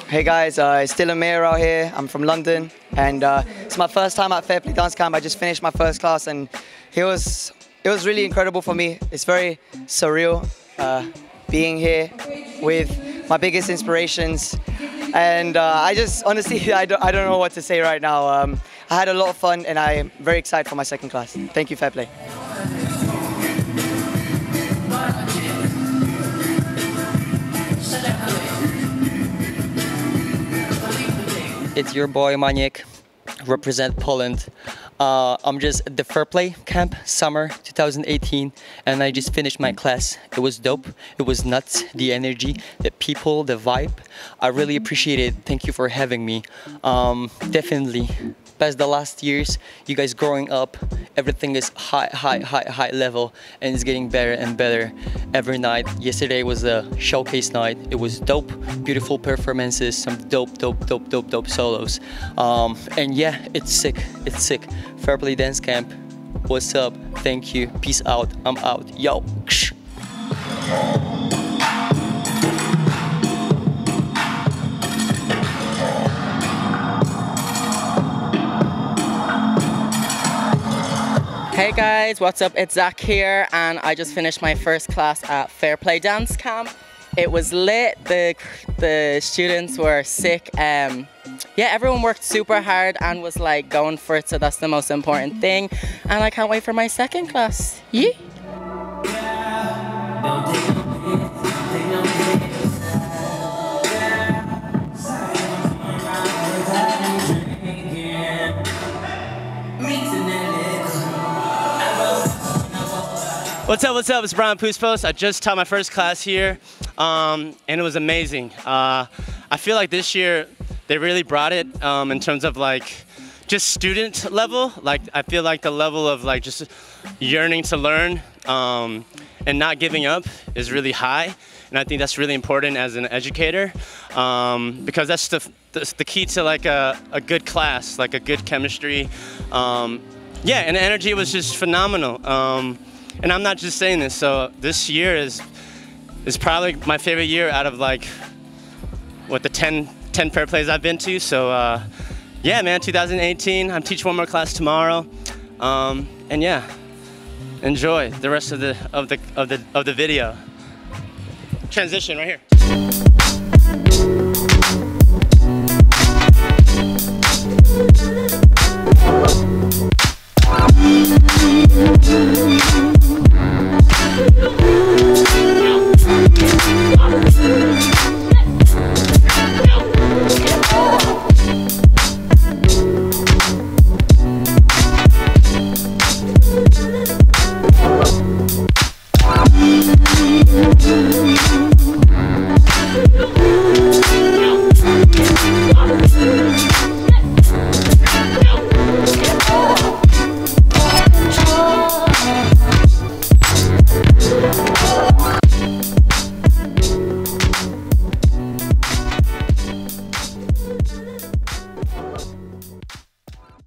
Hey guys, it's Dylan out here. I'm from London, and it's my first time at Fair Play Dance Camp. I just finished my first class, and it was really incredible for me. It's very surreal being here with my biggest inspirations, and I just honestly I don't know what to say right now. I had a lot of fun, and I'm very excited for my second class. Thank you, Fair Play. It's your boy Maniek, represent Poland. I'm just at the Fair Play Camp, summer 2018, and I just finished my class. It was dope, it was nuts, the energy, the people, the vibe. I really appreciate it. Thank you for having me. Definitely, past the last years, you guys growing up, everything is high level, and it's getting better and better every night. Yesterday was a showcase night. It was dope, beautiful performances, some dope solos. And yeah, it's sick. Fair Play Dance Camp, what's up? Thank you, peace out, I'm out, yo. Hey guys, what's up? It's Zach here, and I just finished my first class at Fair Play Dance Camp. It was lit, the students were sick. Yeah, everyone worked super hard and was like going for it, so that's the most important thing. And I can't wait for my second class. Yeah. What's up? It's Brian Puspos. I just taught my first class here, and it was amazing. I feel like this year they really brought it in terms of like just student level. Like I feel like the level of like just yearning to learn and not giving up is really high, and I think that's really important as an educator because that's the key to like a good class, like a good chemistry. Yeah, and the energy was just phenomenal. And I'm not just saying this, so this year is probably my favorite year out of like, what, the 10 Fair Plays I've been to. So yeah, man, 2018, I'm teaching one more class tomorrow. And yeah, enjoy the rest of the video. Transition right here.